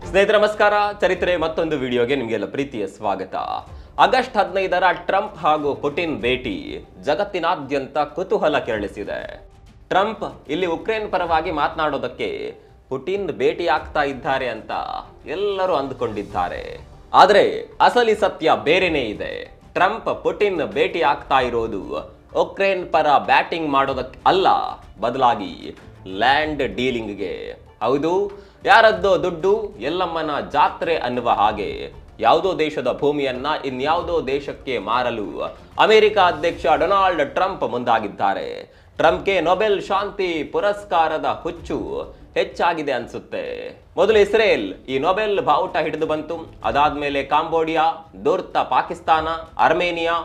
ಸ್ನೇಹಿತರೆ ನಮಸ್ಕಾರ. ಚರಿತ್ರೆ ಮತ್ತೊಂದು ವಿಡಿಯೋಗೆ ನಿಮಗೆಲ್ಲ ಪ್ರೀತಿಯ ಸ್ವಾಗತ. ಆಗಸ್ಟ್ 15ರ ಟ್ರಂಪ್ ಹಾಗೂ ಪುಟಿನ್ ಭೇಟಿ ಜಗತ್ತಿನಾದ್ಯಂತ ಕುತೂಹಲ ಕೆರಳಿಸಿದೆ. ಟ್ರಂಪ್ ಇಲ್ಲಿ ಉಕ್ರೇನ್ ಪರವಾಗಿ ಮಾತನಾಡೋದಕ್ಕೆ ಪುಟಿನ್ ಭೇಟಿ ಆಗ್ತಾ ಇದ್ದಾರೆ ಅಂತ ಎಲ್ಲರೂ ಅಂದುಕೊಂಡಿದ್ದಾರೆ. ಆದರೆ ಅಸಲಿ ಸತ್ಯ ಬೇರೆನೇ ಇದೆ. ಟ್ರಂಪ್ ಪುಟಿನ್ ಭೇಟಿ ಆಗ್ತಾ ಇರೋದು ಉಕ್ರೇನ್ ಪರ ಬ್ಯಾಟಿಂಗ್ ಮಾಡೋದಕ್ಕೆ ಅಲ್ಲ, ಬದಲಾಗಿ ಲ್ಯಾಂಡ್ ಡೀಲಿಂಗ್ಗೆ. ಹೌದು, ಯಾರದ್ದೋ ದುಡ್ಡು ಎಲ್ಲಮ್ಮನ ಜಾತ್ರೆ ಅನ್ನುವ ಹಾಗೆ ಯಾವುದೋ ದೇಶದ ಭೂಮಿಯನ್ನ ಇನ್ಯಾವುದೋ ದೇಶಕ್ಕೆ ಮಾರಲು ಅಮೆರಿಕ ಅಧ್ಯಕ್ಷ ಡೊನಾಲ್ಡ್ ಟ್ರಂಪ್ ಮುಂದಾಗಿದ್ದಾರೆ. ಟ್ರಂಪ್ಗೆ ನೊಬೆಲ್ ಶಾಂತಿ ಪುರಸ್ಕಾರದ ಹುಚ್ಚು ಹೆಚ್ಚಾಗಿದೆ ಅನ್ಸುತ್ತೆ. ಮೊದಲು ಇಸ್ರೇಲ್ ಈ ನೊಬೆಲ್ ಬಾವುಟ ಹಿಡಿದು ಬಂತು. ಅದಾದ್ಮೇಲೆ ಕಾಂಬೋಡಿಯಾ, ದೂರ್ತ ಪಾಕಿಸ್ತಾನ, ಅರ್ಮೇನಿಯಾ,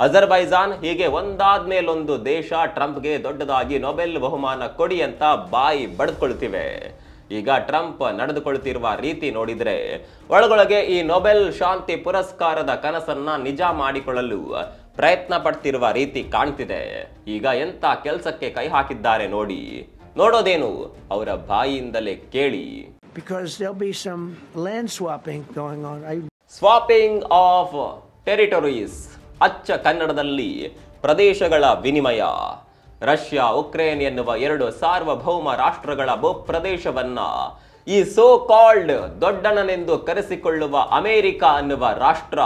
ಅಜರ್ಬೈಜಾನ್, ಹೀಗೆ ಒಂದಾದ್ಮೇಲೊಂದು ದೇಶ ಟ್ರಂಪ್ಗೆ ದೊಡ್ಡದಾಗಿ ನೊಬೆಲ್ ಬಹುಮಾನ ಕೊಡಿ ಅಂತ ಬಾಯಿ ಬಡ್ಕೊಳ್ತಿವೆ. ಈಗ ಟ್ರಂಪ್ ನಡೆದುಕೊಳ್ತಿರುವ ರೀತಿ ನೋಡಿದ್ರೆ ಒಳಗೊಳಗೆ ಈ ನೊಬೆಲ್ ಶಾಂತಿ ಪುರಸ್ಕಾರದ ಕನಸನ್ನ ನಿಜ ಮಾಡಿಕೊಳ್ಳಲು ಪ್ರಯತ್ನ ಪಡ್ತಿರುವ ರೀತಿ ಕಾಣ್ತಿದೆ. ಈಗ ಎಂತ ಕೆಲಸಕ್ಕೆ ಕೈ ಹಾಕಿದ್ದಾರೆ ನೋಡಿ. ನೋಡೋದೇನು ಅವರ ಬಾಯಿಯಿಂದಲೇ ಕೇಳಿ. ಸ್ವಾಪಿಂಗ್ ಆಫ್ ಟೆರಿಟರೀಸ್, ಅಚ್ಚ ಕನ್ನಡದಲ್ಲಿ ಪ್ರದೇಶಗಳ ವಿನಿಮಯ. ರಷ್ಯಾ, ಉಕ್ರೇನ್ ಎನ್ನುವ ಎರಡು ಸಾರ್ವಭೌಮ ರಾಷ್ಟ್ರಗಳ ಭೂಪ್ರದೇಶವನ್ನ ಈ ಸೋ ಕಾಲ್ಡ್ ದೊಡ್ಡಣ್ಣನೆಂದು ಕರೆಸಿಕೊಳ್ಳುವ ಅಮೆರಿಕ ಅನ್ನುವ ರಾಷ್ಟ್ರ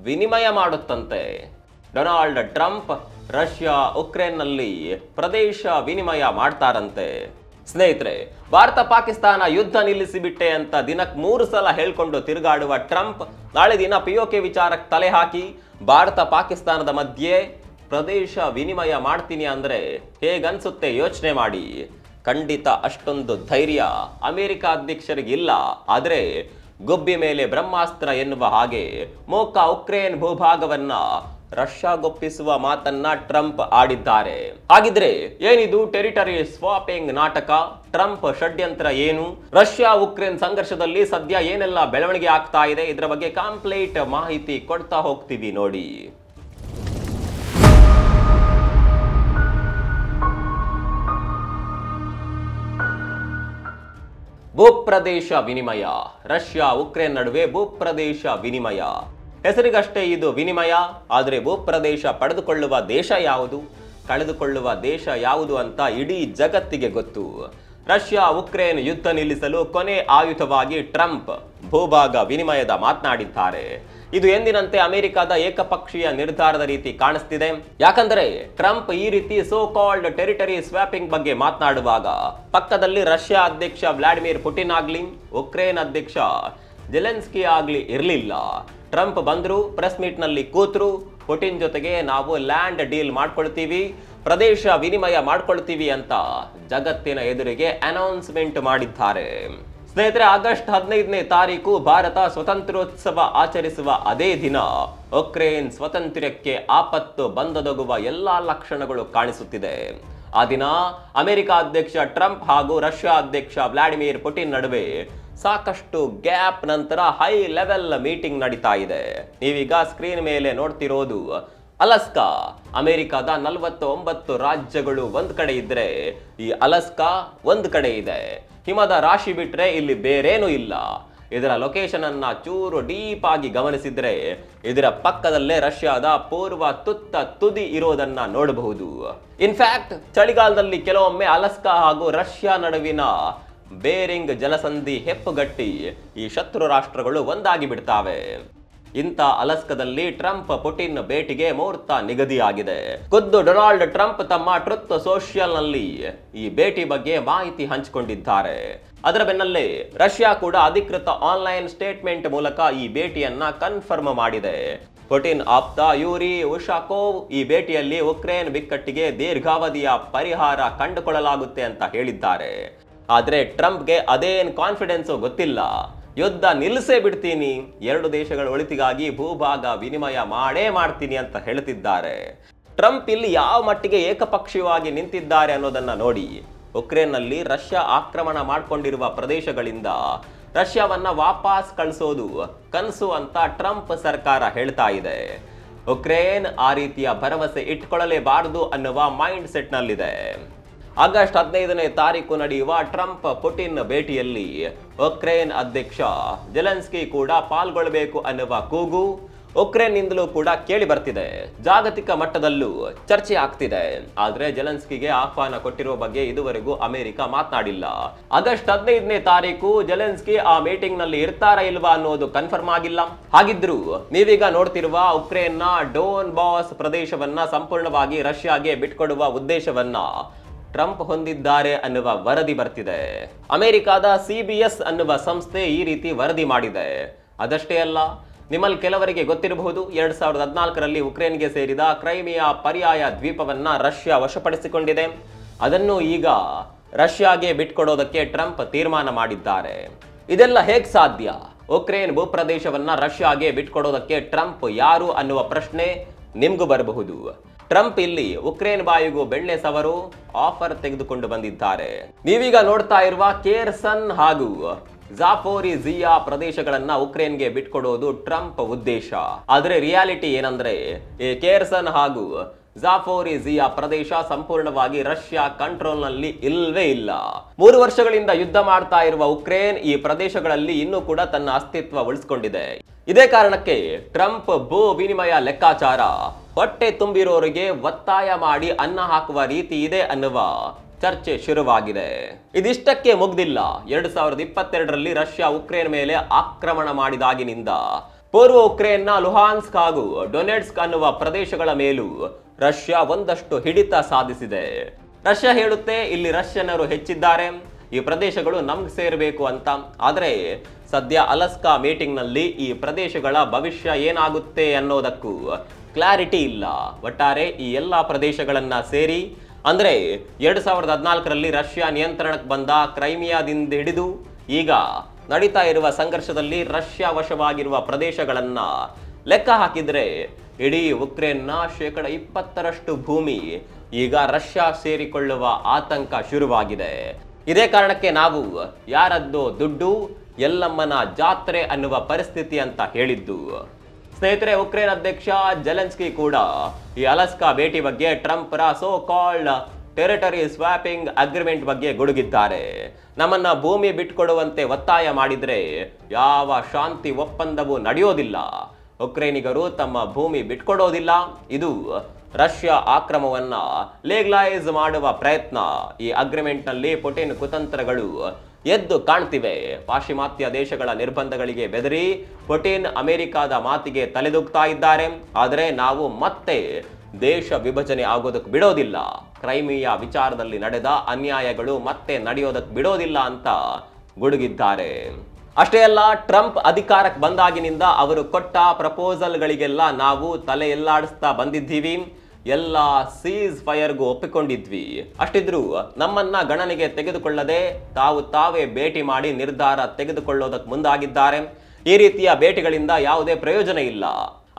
ವಿನಿಮಯ ಮಾಡುತ್ತಂತೆ. ಡೊನಾಲ್ಡ್ ಟ್ರಂಪ್ ರಷ್ಯಾ, ಉಕ್ರೇನ್ನಲ್ಲಿ ಪ್ರದೇಶ ವಿನಿಮಯ ಮಾಡ್ತಾರಂತೆ. ಸ್ನೇಹಿತರೆ, ಭಾರತ ಪಾಕಿಸ್ತಾನ ಯುದ್ಧ ನಿಲ್ಲಿಸಿಬಿಟ್ಟೆ ಅಂತ ದಿನಕ್ಕೆ 3 ಸಲ ಹೇಳ್ಕೊಂಡು ತಿರುಗಾಡುವ ಟ್ರಂಪ್ ನಾಳೆ ದಿನ ಪಿಒಕೆ ವಿಚಾರಕ್ಕೆ ತಲೆ ಹಾಕಿ ಭಾರತ ಪಾಕಿಸ್ತಾನದ ಮಧ್ಯೆ ಪ್ರದೇಶ ವಿನಿಮಯ ಮಾಡ್ತೀನಿ ಅಂದ್ರೆ ಹೇಗನ್ಸುತ್ತೆ ಯೋಚನೆ ಮಾಡಿ. ಖಂಡಿತ ಅಷ್ಟೊಂದು ಧೈರ್ಯ ಅಮೆರಿಕ ಅಧ್ಯಕ್ಷರಿಗಿಲ್ಲ. ಆದ್ರೆ ಗುಬ್ಬಿ ಮೇಲೆ ಬ್ರಹ್ಮಾಸ್ತ್ರ ಎನ್ನುವ ಹಾಗೆ ಮೋಕ ಉಕ್ರೇನ್ ಭೂಭಾಗವನ್ನ ರಷ್ಯಾಗೊಪ್ಪಿಸುವ ಮಾತನ್ನ ಟ್ರಂಪ್ ಆಡಿದ್ದಾರೆ. ಹಾಗಿದ್ರೆ ಏನಿದು ಟೆರಿಟರಿ ಸ್ವಾಪಿಂಗ್ ನಾಟಕ? ಟ್ರಂಪ್ ಷಡ್ಯಂತ್ರ ಏನು? ರಷ್ಯಾ ಉಕ್ರೇನ್ ಸಂಘರ್ಷದಲ್ಲಿ ಸದ್ಯ ಏನೆಲ್ಲ ಬೆಳವಣಿಗೆ ಆಗ್ತಾ ಇದೆ, ಇದರ ಬಗ್ಗೆ ಕಂಪ್ಲೀಟ್ ಮಾಹಿತಿ ಕೊಡ್ತಾ ಹೋಗ್ತೀವಿ ನೋಡಿ. ಭೂಪ್ರದೇಶ ವಿನಿಮಯ. ರಷ್ಯಾ ಉಕ್ರೇನ್ ನಡುವೆ ಭೂಪ್ರದೇಶ ವಿನಿಮಯ. ಹೆಸರಿಗಷ್ಟೇ ಇದು ವಿನಿಮಯ. ಆದರೆ ಭೂಪ್ರದೇಶ ಪಡೆದುಕೊಳ್ಳುವ ದೇಶ ಯಾವುದು, ಕಳೆದುಕೊಳ್ಳುವ ದೇಶ ಯಾವುದು ಅಂತ ಇಡೀ ಜಗತ್ತಿಗೆ ಗೊತ್ತು. ರಷ್ಯಾ ಉಕ್ರೇನ್ ಯುದ್ಧ ನಿಲ್ಲಿಸಲು ಕೊನೆ ಆಯುಧವಾಗಿ ಟ್ರಂಪ್ ಭೂಭಾಗ ವಿನಿಮಯದ ಮಾತನಾಡಿದ್ದಾರೆ. ಇದು ಎಂದಿನಂತೆ ಅಮೆರಿಕದ ಏಕಪಕ್ಷೀಯ ನಿರ್ಧಾರದ ರೀತಿ ಕಾಣಿಸ್ತಿದೆ. ಯಾಕಂದ್ರೆ ಟ್ರಂಪ್ ಈ ರೀತಿ ಸೋ ಕಾಲ್ಡ್ ಟೆರಿಟರಿ ಸ್ವಾಪಿಂಗ್ ಬಗ್ಗೆ ಮಾತನಾಡುವಾಗ ಪಕ್ಕದಲ್ಲಿ ರಷ್ಯಾ ಅಧ್ಯಕ್ಷ ವ್ಲಾಡಿಮಿರ್ ಪುಟಿನ್ ಆಗ್ಲಿ, ಉಕ್ರೇನ್ ಅಧ್ಯಕ್ಷ ಜೆಲೆನ್ಸ್ಕಿ ಆಗ್ಲಿ ಇರಲಿಲ್ಲ. ಟ್ರಂಪ್ ಬಂದ್ರು, ಪ್ರೆಸ್ ಮೀಟ್ ನಲ್ಲಿ ಕೂತ್ರು, ಪುಟಿನ್ ಜೊತೆಗೆ ನಾವು ಲ್ಯಾಂಡ್ ಡೀಲ್ ಮಾಡ್ಕೊಳ್ತೀವಿ, ಪ್ರದೇಶ ವಿನಿಮಯ ಮಾಡ್ಕೊಳ್ತೀವಿ ಅಂತ ಜಗತ್ತಿನ ಎದುರಿಗೆ ಅನೌನ್ಸ್ಮೆಂಟ್ ಮಾಡಿದ್ದಾರೆ. ಸ್ನೇಹಿತರೆ, ಆಗಸ್ಟ್ 15ನೇ ತಾರೀಕು ಭಾರತ ಸ್ವತಂತ್ರೋತ್ಸವ ಆಚರಿಸುವ ಅದೇ ದಿನ ಉಕ್ರೇನ್ ಸ್ವಾತಂತ್ರ್ಯಕ್ಕೆ ಆಪತ್ತು ಬಂದೊದಗುವ ಎಲ್ಲಾ ಲಕ್ಷಣಗಳು ಕಾಣಿಸುತ್ತಿದೆ. ಆ ದಿನ ಅಮೆರಿಕ ಅಧ್ಯಕ್ಷ ಟ್ರಂಪ್ ಹಾಗೂ ರಷ್ಯಾ ಅಧ್ಯಕ್ಷ ವ್ಲಾಡಿಮಿರ್ ಪುಟಿನ್ ನಡುವೆ ಸಾಕಷ್ಟು ಗ್ಯಾಪ್ ನಂತರ ಹೈ ಲೆವೆಲ್ ಮೀಟಿಂಗ್ ನಡೀತಾ ಇದೆ. ನೀವೀಗ ಸ್ಕ್ರೀನ್ ಮೇಲೆ ನೋಡ್ತಿರೋದು ಅಲಸ್ಕಾ. ಅಮೆರಿಕದ 49 ರಾಜ್ಯಗಳು ಒಂದ್ ಕಡೆ ಇದ್ರೆ ಈ ಅಲಸ್ಕಾ ಒಂದ್ ಕಡೆ ಇದೆ. ಹಿಮದ ರಾಶಿ ಬಿಟ್ರೆ ಇಲ್ಲಿ ಬೇರೇನೂ ಇಲ್ಲ. ಇದರ ಲೊಕೇಶನ್ ಅನ್ನ ಚೂರು ಡೀಪ್ ಆಗಿ ಗಮನಿಸಿದ್ರೆ ಇದರ ಪಕ್ಕದಲ್ಲೇ ರಷ್ಯಾದ ಪೂರ್ವ ತುದಿ ಇರೋದನ್ನ ನೋಡಬಹುದು. ಇನ್ಫ್ಯಾಕ್ಟ್ ಚಳಿಗಾಲದಲ್ಲಿ ಕೆಲವೊಮ್ಮೆ ಅಲಸ್ಕಾ ಹಾಗೂ ರಷ್ಯಾ ನಡುವಿನ ಬೇರಿಂಗ್ ಜಲಸಂಧಿ ಹೆಪ್ಪುಗಟ್ಟಿ ಈ ಶತ್ರು ರಾಷ್ಟ್ರಗಳು ಒಂದಾಗಿ ಬಿಡ್ತಾವೆ. ಇಂಥ ಅಲಸ್ಕದಲ್ಲಿ ಟ್ರಂಪ್ ಪುಟಿನ್ ಭೇಟಿಗೆ ಮುಹೂರ್ತ ನಿಗದಿಯಾಗಿದೆ. ಖುದ್ದು ಡೊನಾಲ್ಡ್ ಟ್ರಂಪ್ ತಮ್ಮ ಟ್ರುತ್ ಸೋಷಿಯಲ್ ನಲ್ಲಿ ಈ ಭೇಟಿ ಬಗ್ಗೆ ಮಾಹಿತಿ ಹಂಚಿಕೊಂಡಿದ್ದಾರೆ. ಅದರ ಬೆನ್ನಲ್ಲೇ ರಷ್ಯಾ ಕೂಡ ಅಧಿಕೃತ ಆನ್ಲೈನ್ ಸ್ಟೇಟ್ಮೆಂಟ್ ಮೂಲಕ ಈ ಭೇಟಿಯನ್ನ ಕನ್ಫರ್ಮ್ ಮಾಡಿದೆ. ಪುಟಿನ್ ಆಪ್ತ ಯೂರಿ ಉಶಾಕೋವ್ ಈ ಭೇಟಿಯಲ್ಲಿ ಉಕ್ರೇನ್ ಬಿಕ್ಕಟ್ಟಿಗೆ ದೀರ್ಘಾವಧಿಯ ಪರಿಹಾರ ಕಂಡುಕೊಳ್ಳಲಾಗುತ್ತೆ ಅಂತ ಹೇಳಿದ್ದಾರೆ. ಆದ್ರೆ ಟ್ರಂಪ್ಗೆ ಅದೇನ್ ಕಾನ್ಫಿಡೆನ್ಸ್ ಗೊತ್ತಿಲ್ಲ. ಯುದ್ಧ ನಿಲ್ಲಿಸೇ ಬಿಡ್ತೀನಿ, 2 ದೇಶಗಳ ಒಳಿತಿಗಾಗಿ ಭೂಭಾಗ ವಿನಿಮಯ ಮಾಡೇ ಮಾಡ್ತೀನಿ ಅಂತ ಹೇಳ್ತಿದ್ದಾರೆ. ಟ್ರಂಪ್ ಇಲ್ಲಿ ಯಾವ ಮಟ್ಟಿಗೆ ಏಕಪಕ್ಷೀಯವಾಗಿ ನಿಂತಿದ್ದಾರೆ ಅನ್ನೋದನ್ನ ನೋಡಿ. ಉಕ್ರೇನ್ನಲ್ಲಿ ರಷ್ಯಾ ಆಕ್ರಮಣ ಮಾಡಿಕೊಂಡಿರುವ ಪ್ರದೇಶಗಳಿಂದ ರಷ್ಯಾವನ್ನ ವಾಪಸ್ ಕಳಿಸೋದು ಕನಸು ಅಂತ ಟ್ರಂಪ್ ಸರ್ಕಾರ ಹೇಳ್ತಾ ಇದೆ. ಉಕ್ರೇನ್ ಆ ರೀತಿಯ ಭರವಸೆ ಇಟ್ಕೊಳ್ಳಲೇಬಾರದು ಅನ್ನುವ ಮೈಂಡ್ ಸೆಟ್ ನಲ್ಲಿದೆ. ಆಗಸ್ಟ್ 15ನೇ ತಾರೀಕು ನಡೆಯುವ ಟ್ರಂಪ್ ಪುಟಿನ್ ಭೇಟಿಯಲ್ಲಿ ಉಕ್ರೇನ್ ಅಧ್ಯಕ್ಷ ಜೆಲೆನ್ಸ್ಕಿ ಕೂಡ ಪಾಲ್ಗೊಳ್ಳಬೇಕು ಅನ್ನುವ ಕೂಗು ಉಕ್ರೇನ್ನಿಂದಲೂ ಕೂಡ ಕೇಳಿ ಬರ್ತಿದೆ. ಜಾಗತಿಕ ಮಟ್ಟದಲ್ಲೂ ಚರ್ಚೆ ಆಗ್ತಿದೆ. ಆದ್ರೆ ಜೆಲೆನ್ಸ್ಕಿಗೆ ಆಹ್ವಾನ ಕೊಟ್ಟಿರುವ ಬಗ್ಗೆ ಇದುವರೆಗೂ ಅಮೆರಿಕ ಮಾತನಾಡಿಲ್ಲ. ಆಗಸ್ಟ್ 15ನೇ ತಾರೀಕು ಜೆಲೆನ್ಸ್ಕಿ ಆ ಮೀಟಿಂಗ್ ನಲ್ಲಿ ಇರ್ತಾರಾ ಇಲ್ವಾ ಅನ್ನೋದು ಕನ್ಫರ್ಮ್ ಆಗಿಲ್ಲ. ಹಾಗಿದ್ರು ನೀವೀಗ ನೋಡ್ತಿರುವ ಉಕ್ರೇನ್ನ ಡೋನ್ ಬಾಸ್ ಪ್ರದೇಶವನ್ನ ಸಂಪೂರ್ಣವಾಗಿ ರಷ್ಯಾಗೆ ಬಿಟ್ಕೊಡುವ ಉದ್ದೇಶವನ್ನ ಟ್ರಂಪ್ ಹೊಂದಿದ್ದಾರೆ ಅನ್ನುವ ವರದಿ ಬರ್ತಿದೆ. ಅಮೆರಿಕದ CBS ಅನ್ನುವ ಸಂಸ್ಥೆ ಈ ರೀತಿ ವರದಿ ಮಾಡಿದೆ. ಅದಷ್ಟೇ ಅಲ್ಲ, ನಿಮ್ಮಲ್ಲಿ ಕೆಲವರಿಗೆ ಗೊತ್ತಿರಬಹುದು, 2014ರಲ್ಲಿ ಉಕ್ರೇನ್ಗೆ ಸೇರಿದ ಕ್ರೈಮಿಯಾ ಪರ್ಯಾಯ ದ್ವೀಪವನ್ನ ರಷ್ಯಾ ವಶಪಡಿಸಿಕೊಂಡಿದೆ. ಅದನ್ನು ಈಗ ರಷ್ಯಾಗೆ ಬಿಟ್ಕೊಡೋದಕ್ಕೆ ಟ್ರಂಪ್ ತೀರ್ಮಾನ ಮಾಡಿದ್ದಾರೆ. ಇದೆಲ್ಲ ಹೇಗ್ ಸಾಧ್ಯ? ಉಕ್ರೇನ್ ಭೂಪ್ರದೇಶವನ್ನ ರಷ್ಯಾಗೆ ಬಿಟ್ಕೊಡೋದಕ್ಕೆ ಟ್ರಂಪ್ ಯಾರು ಅನ್ನುವ ಪ್ರಶ್ನೆ ನಿಮ್ಗೂ ಬರಬಹುದು. ಟ್ರಂಪ್ ಇಲ್ಲಿ ಉಕ್ರೇನ್ ಬಾಯಿಗೂ ಬೆಣ್ಣೆ ಸವರು ಆಫರ್ ತೆಗೆದುಕೊಂಡು ಬಂದಿದ್ದಾರೆ. ನೀವೀಗ ನೋಡ್ತಾ ಇರುವ ಕೇರ್ಸನ್ ಹಾಗೂ ಜಾಪೋರಿಜಿಯಾ ಪ್ರದೇಶಗಳನ್ನ ಉಕ್ರೇನ್ಗೆ ಬಿಟ್ಕೊಡೋದು ಟ್ರಂಪ್ ಉದ್ದೇಶ. ಆದ್ರೆ ರಿಯಾಲಿಟಿ ಏನಂದ್ರೆ ಈ ಕೇರ್ಸನ್ ಹಾಗೂ ಜಾಪೋರಿಜಿಯಾ ಪ್ರದೇಶ ಸಂಪೂರ್ಣವಾಗಿ ರಷ್ಯಾ ಕಂಟ್ರೋಲ್ ನಲ್ಲಿ ಇಲ್ವೇ ಇಲ್ಲ. 3 ವರ್ಷಗಳಿಂದ ಯುದ್ಧ ಮಾಡ್ತಾ ಇರುವ ಉಕ್ರೇನ್ ಈ ಪ್ರದೇಶಗಳಲ್ಲಿ ಇನ್ನೂ ಕೂಡ ತನ್ನ ಅಸ್ತಿತ್ವ ಉಳಿಸಿಕೊಂಡಿದೆ. ಇದೇ ಕಾರಣಕ್ಕೆ ಟ್ರಂಪ್ ಭೂ ವಿನಿಮಯ ಲೆಕ್ಕಾಚಾರ ಹೊಟ್ಟೆ ತುಂಬಿರೋರಿಗೆ ಒತ್ತಾಯ ಮಾಡಿ ಅನ್ನ ಹಾಕುವ ರೀತಿ ಇದೆ ಅನ್ನುವ ಚರ್ಚೆ ಶುರುವಾಗಿದೆ. ಇದಿಷ್ಟಕ್ಕೆ ಮುಗ್ದಿಲ್ಲ. 2022ರಲ್ಲಿ ರಷ್ಯಾ ಉಕ್ರೇನ್ ಮೇಲೆ ಆಕ್ರಮಣ ಮಾಡಿದಾಗಿನಿಂದ ಪೂರ್ವ ಉಕ್ರೇನ್ನ ಲುಹಾನ್ಸ್ಕ್ ಹಾಗೂ ಡೊನೆಟ್ಸ್ಕ್ ಅನ್ನುವ ಪ್ರದೇಶಗಳ ಮೇಲೂ ರಷ್ಯಾ ಒಂದಷ್ಟು ಹಿಡಿತ ಸಾಧಿಸಿದೆ. ರಷ್ಯಾ ಹೇಳುತ್ತೆ ಇಲ್ಲಿ ರಷ್ಯನ್ನರು ಹೆಚ್ಚಿದ್ದಾರೆ, ಈ ಪ್ರದೇಶಗಳು ನಮ್ಗೆ ಸೇರಬೇಕು ಅಂತ. ಆದರೆ ಸದ್ಯ ಅಲಸ್ಕಾ ಮೀಟಿಂಗ್ ನಲ್ಲಿ ಈ ಪ್ರದೇಶಗಳ ಭವಿಷ್ಯ ಏನಾಗುತ್ತೆ ಅನ್ನೋದಕ್ಕೂ ಕ್ಲಾರಿಟಿ ಇಲ್ಲ. ಒಟ್ಟಾರೆ ಈ ಎಲ್ಲಾ ಪ್ರದೇಶಗಳನ್ನ ಸೇರಿ ಅಂದ್ರೆ 2014ರಲ್ಲಿ ರಷ್ಯಾ ನಿಯಂತ್ರಣಕ್ಕೆ ಬಂದ ಕ್ರೈಮಿಯಾದಿಂದ ಹಿಡಿದು ಈಗ ನಡೀತಾ ಇರುವ ಸಂಘರ್ಷದಲ್ಲಿ ರಷ್ಯಾ ವಶವಾಗಿರುವ ಪ್ರದೇಶಗಳನ್ನ ಲೆಕ್ಕ ಹಾಕಿದ್ರೆ ಇಡೀ ಉಕ್ರೇನ್ನ 20% ಭೂಮಿ ಈಗ ರಷ್ಯಾ ಸೇರಿಕೊಳ್ಳುವ ಆತಂಕ ಶುರುವಾಗಿದೆ. ಇದೇ ಕಾರಣಕ್ಕೆ ನಾವು ಯಾರದ್ದೋ ದುಡ್ಡು ಎಲ್ಲಮ್ಮನ ಜಾತ್ರೆ ಅನ್ನುವ ಪರಿಸ್ಥಿತಿ ಅಂತ ಹೇಳಿದ್ದು. ಸ್ನೇಹಿತರೆ, ಉಕ್ರೇನ್ ಅಧ್ಯಕ್ಷ ಜೆಲೆನ್ಸ್ಕಿ ಕೂಡ ಈ ಅಲಸ್ಕಾ ಭೇಟಿ ಬಗ್ಗೆ ಟ್ರಂಪ್ರ so called territory swapping agreement ಬಗ್ಗೆ ಗುಡುಗಿದ್ದಾರೆ. ನಮ್ಮನ್ನ ಭೂಮಿ ಬಿಟ್ಕೊಡುವಂತೆ ಒತ್ತಾಯ ಮಾಡಿದ್ರೆ ಯಾವ ಶಾಂತಿ ಒಪ್ಪಂದವೂ ನಡೆಯೋದಿಲ್ಲ, ಉಕ್ರೇನಿಗರು ತಮ್ಮ ಭೂಮಿ ಬಿಟ್ಕೊಡೋದಿಲ್ಲ, ಇದು ರಷ್ಯಾ ಆಕ್ರಮವನ್ನ ಲೇಗ್ಲೈಸ್ ಮಾಡುವ ಪ್ರಯತ್ನ. ಈ ಅಗ್ರಿಮೆಂಟ್ ನಲ್ಲಿ ಪುಟಿನ್ ಕುತಂತ್ರಗಳು ಎದ್ದು ಕಾಣ್ತಿವೆ. ಪಾಶ್ಚಿಮಾತ್ಯ ದೇಶಗಳ ನಿರ್ಬಂಧಗಳಿಗೆ ಬೆದರಿ ಪುಟಿನ್ ಅಮೆರಿಕದ ಮಾತಿಗೆ ತಲೆದೂಗ್ತಾ ಇದ್ದಾರೆ. ಆದರೆ ನಾವು ಮತ್ತೆ ದೇಶ ವಿಭಜನೆ ಆಗೋದಕ್ಕೆ ಬಿಡೋದಿಲ್ಲ, ಕ್ರೈಮಿಯಾ ವಿಚಾರದಲ್ಲಿ ನಡೆದ ಅನ್ಯಾಯಗಳು ಮತ್ತೆ ನಡೆಯೋದಕ್ಕೆ ಬಿಡೋದಿಲ್ಲ ಅಂತ ಗುಡುಗಿದ್ದಾರೆ. ಅಷ್ಟೇ ಅಲ್ಲ, ಟ್ರಂಪ್ ಅಧಿಕಾರಕ್ಕೆ ಬಂದಾಗಿನಿಂದ ಅವರು ಕೊಟ್ಟ ಪ್ರಪೋಸಲ್ಗಳಿಗೆಲ್ಲ ನಾವು ತಲೆ ಎಲ್ಲಾಡಿಸ್ತಾ ಬಂದಿದ್ದೀವಿ, ಎಲ್ಲ ಸೀಸ್ ಫೈರ್ಗೂ ಒಪ್ಪಿಕೊಂಡಿದ್ವಿ. ಅಷ್ಟಿದ್ರೂ ನಮ್ಮನ್ನ ಗಣನೆಗೆ ತೆಗೆದುಕೊಳ್ಳದೆ ತಾವೇ ಭೇಟಿ ಮಾಡಿ ನಿರ್ಧಾರ ತೆಗೆದುಕೊಳ್ಳೋದಕ್ಕೆ ಮುಂದಾಗಿದ್ದಾರೆ. ಈ ರೀತಿಯ ಭೇಟಿಗಳಿಂದ ಯಾವುದೇ ಪ್ರಯೋಜನ ಇಲ್ಲ,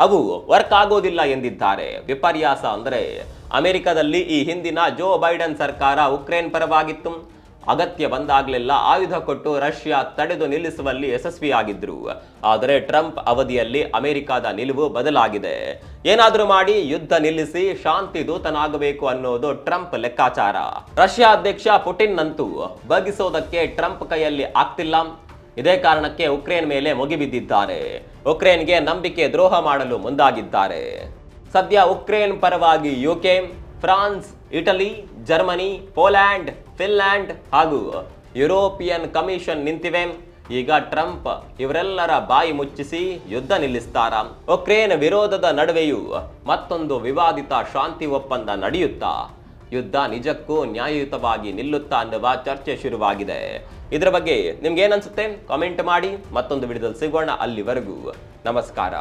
ಅವು ವರ್ಕ್ ಆಗೋದಿಲ್ಲ ಎಂದಿದ್ದಾರೆ. ವಿಪರ್ಯಾಸ ಅಂದ್ರೆ ಅಮೆರಿಕದಲ್ಲಿ ಈ ಹಿಂದಿನ ಜೋ ಬೈಡನ್ ಸರ್ಕಾರ ಉಕ್ರೇನ್ ಪರವಾಗಿತ್ತು. ಅಗತ್ಯ ಬಂದಾಗಲೆಲ್ಲ ಆಯುಧ ಕೊಟ್ಟು ರಷ್ಯಾ ತಡೆದು ನಿಲ್ಲಿಸುವಲ್ಲಿ ಯಶಸ್ವಿಯಾಗಿದ್ರು. ಆದರೆ ಟ್ರಂಪ್ ಅವಧಿಯಲ್ಲಿ ಅಮೆರಿಕದ ನಿಲುವು ಬದಲಾಗಿದೆ. ಏನಾದರೂ ಮಾಡಿ ಯುದ್ಧ ನಿಲ್ಲಿಸಿ ಶಾಂತಿ ದೂತನಾಗಬೇಕು ಅನ್ನೋದು ಟ್ರಂಪ್ ಲೆಕ್ಕಾಚಾರ. ರಷ್ಯಾ ಅಧ್ಯಕ್ಷ ಪುಟಿನ್ ಅಂತೂ ಬಗ್ಗಿಸೋದಕ್ಕೆ ಟ್ರಂಪ್ ಕೈಯಲ್ಲಿ ಆಗ್ತಿಲ್ಲ. ಇದೇ ಕಾರಣಕ್ಕೆ ಉಕ್ರೇನ್ ಮೇಲೆ ಮುಗಿಬಿದ್ದಿದ್ದಾರೆ. ಉಕ್ರೇನ್ಗೆ ನಂಬಿಕೆ ದ್ರೋಹ ಮಾಡಲು ಮುಂದಾಗಿದ್ದಾರೆ. ಸದ್ಯ ಉಕ್ರೇನ್ ಪರವಾಗಿ UK, France, Italy, Germany, Poland, Finland ಹಾಗೂ ಯುರೋಪಿಯನ್ ಕಮಿಷನ್ ನಿಂತಿವೆ. ಈಗ ಟ್ರಂಪ್ ಇವರೆಲ್ಲರ ಬಾಯಿ ಮುಚ್ಚಿಸಿ ಯುದ್ಧ ನಿಲ್ಲಿಸ್ತಾರ? ಉಕ್ರೇನ್ ವಿರೋಧದ ನಡುವೆಯೂ ಮತ್ತೊಂದು ವಿವಾದಿತ ಶಾಂತಿ ಒಪ್ಪಂದ ನಡೆಯುತ್ತಾ? ಯುದ್ಧ ನಿಜಕ್ಕೂ ನ್ಯಾಯಯುತವಾಗಿ ನಿಲ್ಲುತ್ತಾ ಅನ್ನುವ ಚರ್ಚೆ ಶುರುವಾಗಿದೆ. ಇದರ ಬಗ್ಗೆ ನಿಮ್ಗೆ ಏನನ್ಸುತ್ತೆ ಕಾಮೆಂಟ್ ಮಾಡಿ. ಮತ್ತೊಂದು ವಿಡಿಯೋದಲ್ಲಿ ಸಿಗೋಣ. ಅಲ್ಲಿವರೆಗೂ ನಮಸ್ಕಾರ.